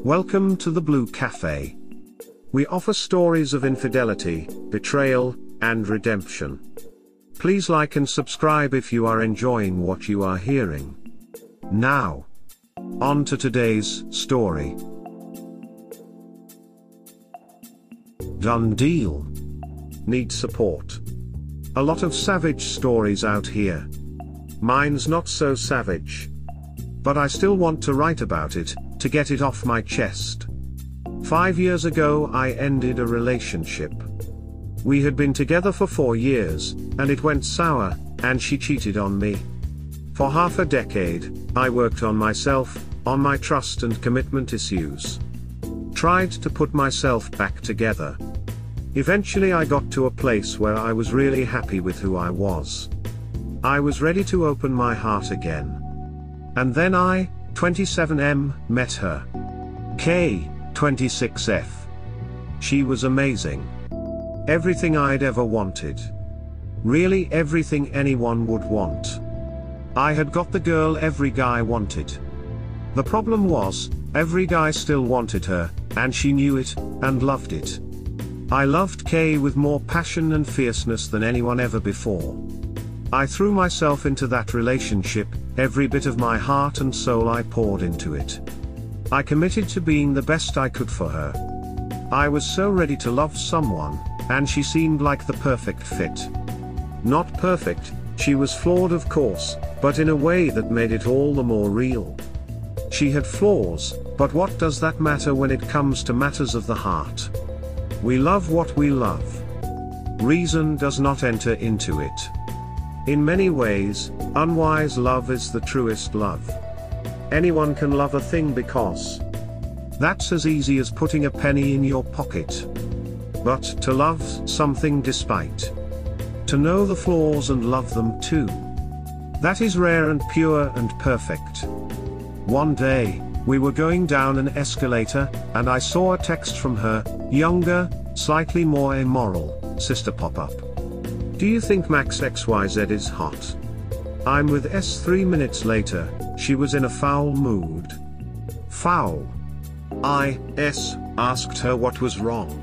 Welcome to the Blue Cafe. We offer stories of infidelity, betrayal, and redemption. Please like and subscribe if you are enjoying what you are hearing. Now, on to today's story. Done deal. Need support. A lot of savage stories out here. Mine's not so savage. But I still want to write about it, to get it off my chest. 5 years ago I ended a relationship. We had been together for 4 years, and it went sour, and she cheated on me. For half a decade, I worked on myself, on my trust and commitment issues. Tried to put myself back together. Eventually I got to a place where I was really happy with who I was. I was ready to open my heart again. And then I, 27M, met her. K, 26F. She was amazing. Everything I'd ever wanted. Really everything anyone would want. I had got the girl every guy wanted. The problem was, every guy still wanted her, and she knew it, and loved it. I loved Kay with more passion and fierceness than anyone ever before. I threw myself into that relationship, every bit of my heart and soul I poured into it. I committed to being the best I could for her. I was so ready to love someone, and she seemed like the perfect fit. Not perfect, she was flawed of course, but in a way that made it all the more real. She had flaws, but what does that matter when it comes to matters of the heart? We love what we love. Reason does not enter into it. In many ways, unwise love is the truest love. Anyone can love a thing because that's as easy as putting a penny in your pocket. But to love something despite, to know the flaws and love them too, that is rare and pure and perfect. One day, we were going down an escalator, and I saw a text from her younger, slightly more immoral sister pop up. Do you think Max XYZ is hot? I'm with S. 3 minutes later, she was in a foul mood. Foul. I asked her what was wrong.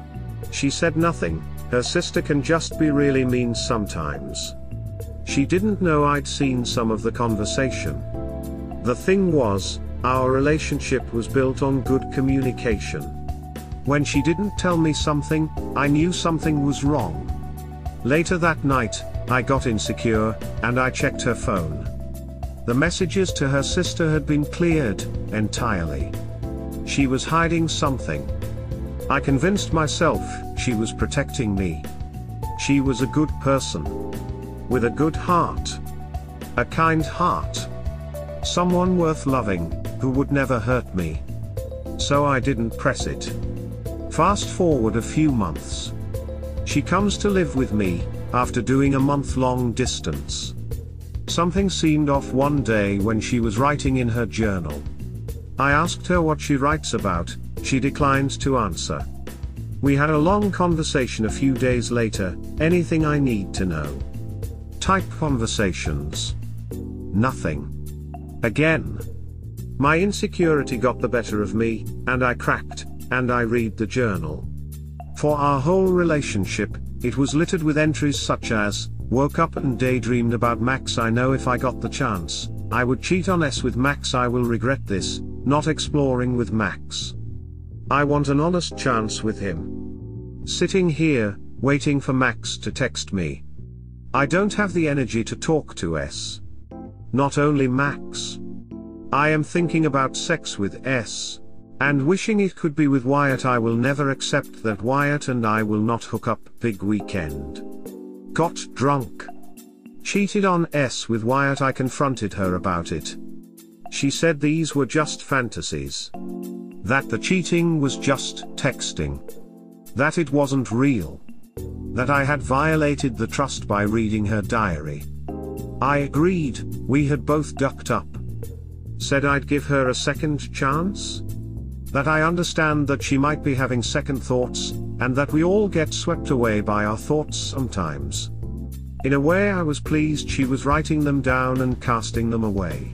She said nothing. Her sister can just be really mean sometimes. She didn't know I'd seen some of the conversation. The thing was, our relationship was built on good communication. When she didn't tell me something, I knew something was wrong. Later that night, I got insecure, and I checked her phone. The messages to her sister had been cleared entirely. She was hiding something. I convinced myself she was protecting me. She was a good person. With a good heart. A kind heart. Someone worth loving, who would never hurt me. So I didn't press it. Fast forward a few months. She comes to live with me, after doing a month-long distance. Something seemed off one day when she was writing in her journal. I asked her what she writes about, she declined to answer. We had a long conversation a few days later, anything I need to know. Type conversations. Nothing. Again. My insecurity got the better of me, and I cracked, and I read the journal. For our whole relationship, it was littered with entries such as, woke up and daydreamed about Max. I know if I got the chance, I would cheat on S with Max. I will regret this, not exploring with Max. I want an honest chance with him. Sitting here, waiting for Max to text me. I don't have the energy to talk to S. Not only Max. I am thinking about sex with S. And wishing it could be with Wyatt. I will never accept that. Wyatt and I will not hook up. Big weekend. Got drunk. Cheated on S with Wyatt. I confronted her about it. She said these were just fantasies. That the cheating was just texting. That it wasn't real. That I had violated the trust by reading her diary. I agreed, we had both ducked up. Said I'd give her a second chance? That I understand that she might be having second thoughts, and that we all get swept away by our thoughts sometimes. In a way I was pleased she was writing them down and casting them away.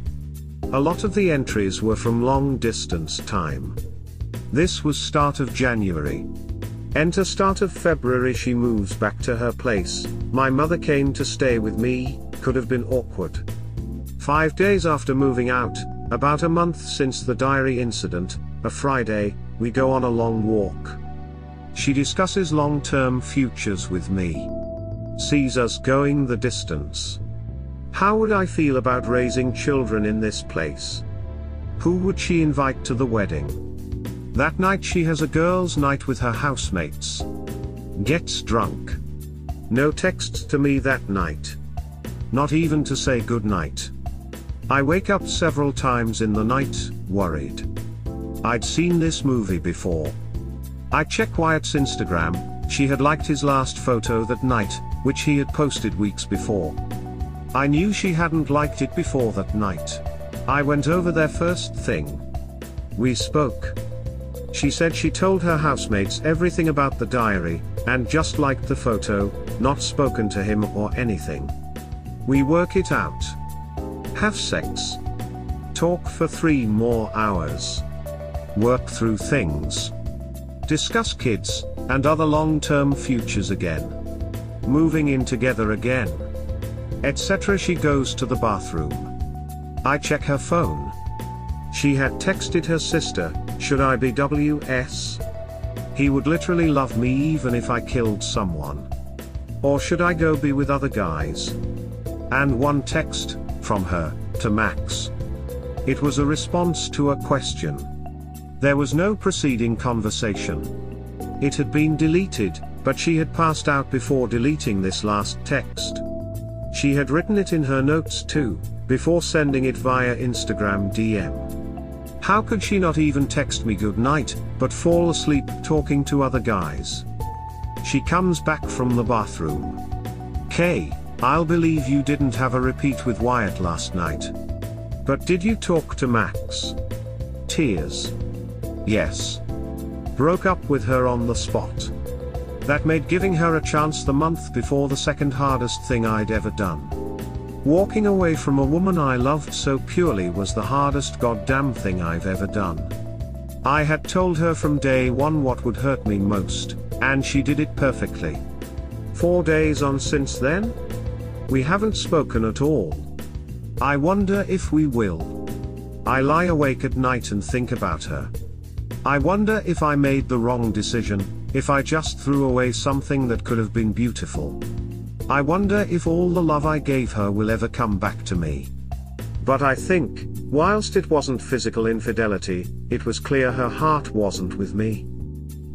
A lot of the entries were from long distance time. This was start of January. Enter start of February. She moves back to her place. My mother came to stay with me, could have been awkward. 5 days after moving out, about a month since the diary incident, a Friday, we go on a long walk. She discusses long-term futures with me. Sees us going the distance. How would I feel about raising children in this place? Who would she invite to the wedding? That night she has a girls' night with her housemates. Gets drunk. No texts to me that night. Not even to say good night. I wake up several times in the night, worried. I'd seen this movie before. I check Wyatt's Instagram. She had liked his last photo that night, which he had posted weeks before. I knew she hadn't liked it before that night. I went over there first thing. We spoke. She said she told her housemates everything about the diary, and just liked the photo, not spoken to him or anything. We work it out. Have sex. Talk for 3 more hours. Work through things. Discuss kids, and other long-term futures again. Moving in together again. Etc. She goes to the bathroom. I check her phone. She had texted her sister, should I be WS? He would literally love me even if I killed someone. Or should I go be with other guys? And one text, from her, to Max. It was a response to a question. There was no preceding conversation. It had been deleted, but she had passed out before deleting this last text. She had written it in her notes too, before sending it via Instagram DM. How could she not even text me good night, but fall asleep talking to other guys? She comes back from the bathroom. Kay, I'll believe you didn't have a repeat with Wyatt last night. But did you talk to Max? Tears. Yes. Broke up with her on the spot. That made giving her a chance the month before the second hardest thing I'd ever done. Walking away from a woman I loved so purely was the hardest goddamn thing I've ever done. I had told her from day one what would hurt me most, and she did it perfectly. 4 days on since then? We haven't spoken at all. I wonder if we will. I lie awake at night and think about her. I wonder if I made the wrong decision, if I just threw away something that could have been beautiful. I wonder if all the love I gave her will ever come back to me. But I think, whilst it wasn't physical infidelity, it was clear her heart wasn't with me.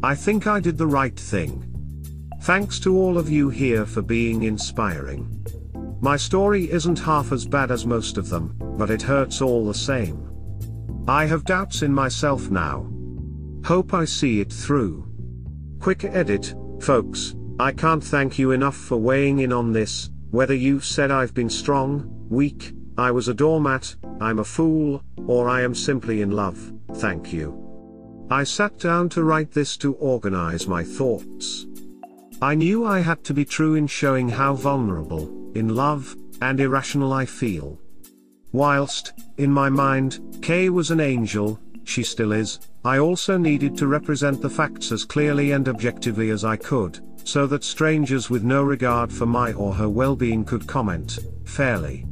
I think I did the right thing. Thanks to all of you here for being inspiring. My story isn't half as bad as most of them, but it hurts all the same. I have doubts in myself now. Hope I see it through. Quick edit, folks, I can't thank you enough for weighing in on this, whether you've said I've been strong, weak, I was a doormat, I'm a fool, or I am simply in love, thank you. I sat down to write this to organize my thoughts. I knew I had to be true in showing how vulnerable, in love, and irrational I feel. Whilst, in my mind, Kay was an angel, she still is, I also needed to represent the facts as clearly and objectively as I could, so that strangers with no regard for my or her well-being could comment fairly.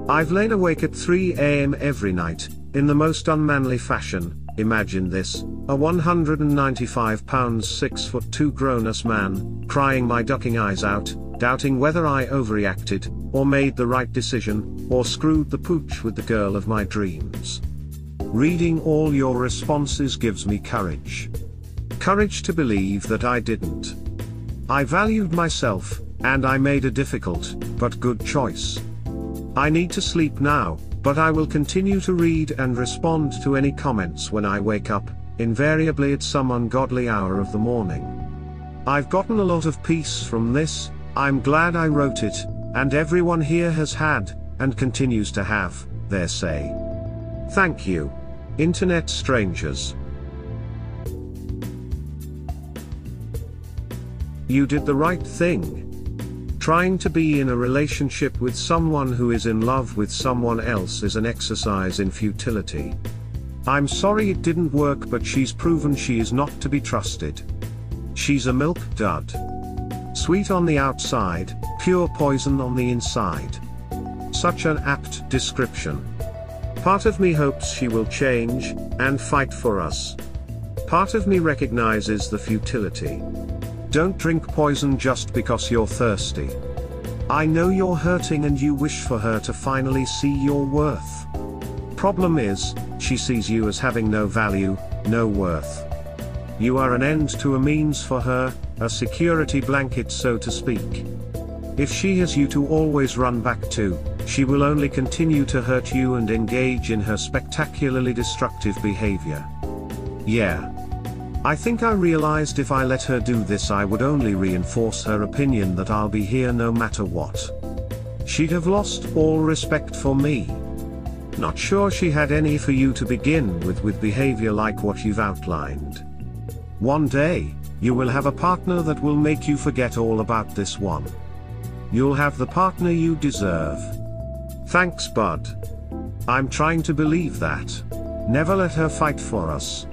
I've lain awake at 3 a.m. every night, in the most unmanly fashion. Imagine this, a 195 pounds 6'2" grown-ass man, crying my ducking eyes out, doubting whether I overreacted, or made the right decision, or screwed the pooch with the girl of my dreams. Reading all your responses gives me courage. Courage to believe that I didn't. I valued myself, and I made a difficult, but good choice. I need to sleep now, but I will continue to read and respond to any comments when I wake up, invariably at some ungodly hour of the morning. I've gotten a lot of peace from this, I'm glad I wrote it, and everyone here has had, and continues to have, their say. Thank you, internet strangers. You did the right thing. Trying to be in a relationship with someone who is in love with someone else is an exercise in futility. I'm sorry it didn't work, but she's proven she is not to be trusted. She's a milk dud. Sweet on the outside, pure poison on the inside. Such an apt description. Part of me hopes she will change, and fight for us. Part of me recognizes the futility. Don't drink poison just because you're thirsty. I know you're hurting and you wish for her to finally see your worth. Problem is, she sees you as having no value, no worth. You are an end to a means for her, a security blanket so to speak. If she has you to always run back to, she will only continue to hurt you and engage in her spectacularly destructive behavior. Yeah. I think I realized if I let her do this I would only reinforce her opinion that I'll be here no matter what. She'd have lost all respect for me. Not sure she had any for you to begin with behavior like what you've outlined. One day, you will have a partner that will make you forget all about this one. You'll have the partner you deserve. Thanks, bud. I'm trying to believe that. Never let her fight for us.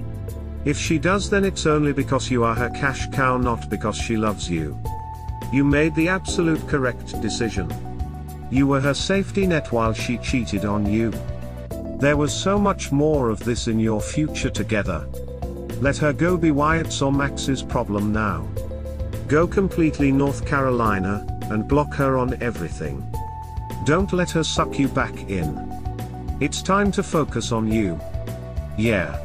If she does, then it's only because you are her cash cow, not because she loves you. You made the absolute correct decision. You were her safety net while she cheated on you. There was so much more of this in your future together. Let her go be Wyatt's or Max's problem now. Go completely North Carolina, and block her on everything. Don't let her suck you back in. It's time to focus on you. Yeah.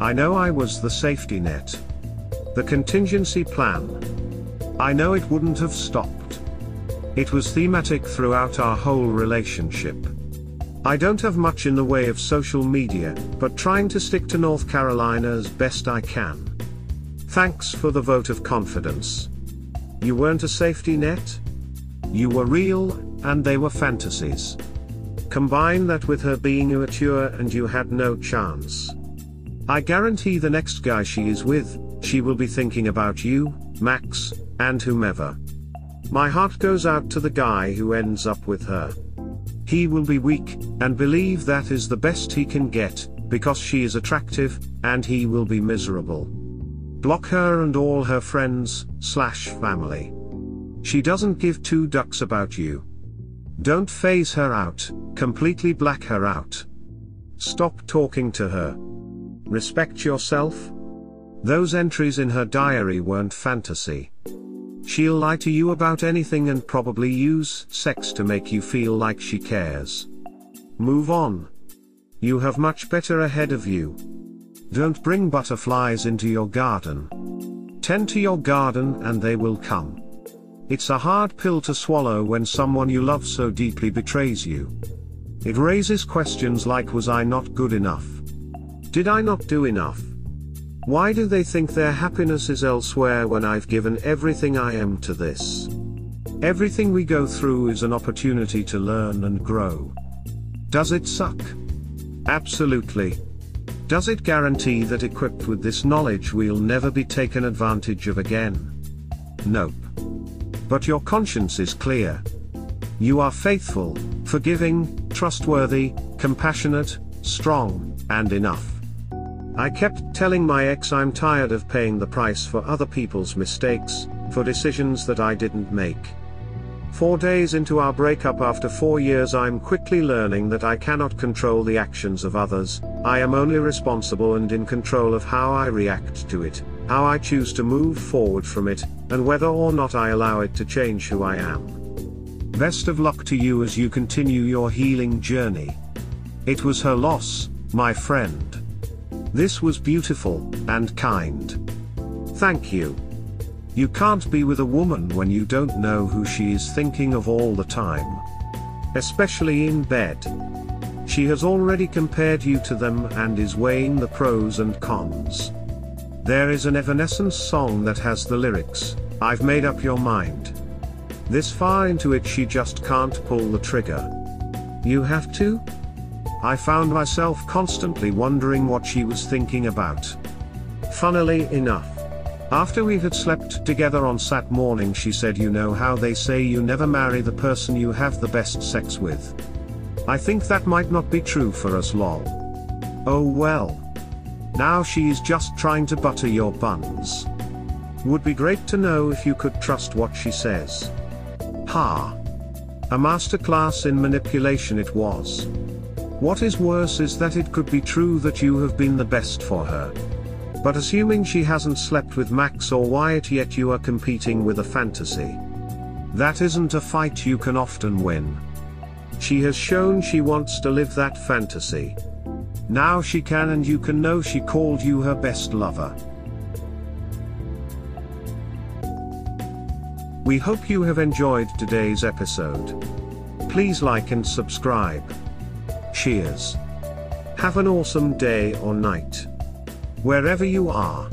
I know I was the safety net. The contingency plan. I know it wouldn't have stopped. It was thematic throughout our whole relationship. I don't have much in the way of social media, but trying to stick to North Carolina as best I can. Thanks for the vote of confidence. You weren't a safety net? You were real, and they were fantasies. Combine that with her being immature and you had no chance. I guarantee the next guy she is with, she will be thinking about you, Max, and whomever. My heart goes out to the guy who ends up with her. He will be weak, and believe that is the best he can get, because she is attractive, and he will be miserable. Block her and all her friends/family. She doesn't give two ducks about you. Don't phase her out, completely black her out. Stop talking to her. Respect yourself. Those entries in her diary weren't fantasy. She'll lie to you about anything and probably use sex to make you feel like she cares. Move on. You have much better ahead of you. Don't bring butterflies into your garden. Tend to your garden and they will come. It's a hard pill to swallow when someone you love so deeply betrays you. It raises questions like, was I not good enough? Did I not do enough? Why do they think their happiness is elsewhere when I've given everything I am to this? Everything we go through is an opportunity to learn and grow. Does it suck? Absolutely. Does it guarantee that equipped with this knowledge we'll never be taken advantage of again? Nope. But your conscience is clear. You are faithful, forgiving, trustworthy, compassionate, strong, and enough. I kept telling my ex I'm tired of paying the price for other people's mistakes, for decisions that I didn't make. 4 days into our breakup after 4 years, I'm quickly learning that I cannot control the actions of others. I am only responsible and in control of how I react to it, how I choose to move forward from it, and whether or not I allow it to change who I am. Best of luck to you as you continue your healing journey. It was her loss, my friend. This was beautiful, and kind. Thank you. You can't be with a woman when you don't know who she is thinking of all the time. Especially in bed. She has already compared you to them and is weighing the pros and cons. There is an Evanescence song that has the lyrics, "I've made up your mind." This far into it she just can't pull the trigger. You have to? I found myself constantly wondering what she was thinking about. Funnily enough, after we had slept together on Sat morning, she said, "You know how they say you never marry the person you have the best sex with? I think that might not be true for us, lol." Oh well. Now she's just trying to butter your buns. Would be great to know if you could trust what she says. Ha. A masterclass in manipulation it was. What is worse is that it could be true that you have been the best for her. But assuming she hasn't slept with Max or Wyatt yet, you are competing with a fantasy. That isn't a fight you can often win. She has shown she wants to live that fantasy. Now she can, and you can know she called you her best lover. We hope you have enjoyed today's episode. Please like and subscribe. Cheers. Have an awesome day or night, wherever you are.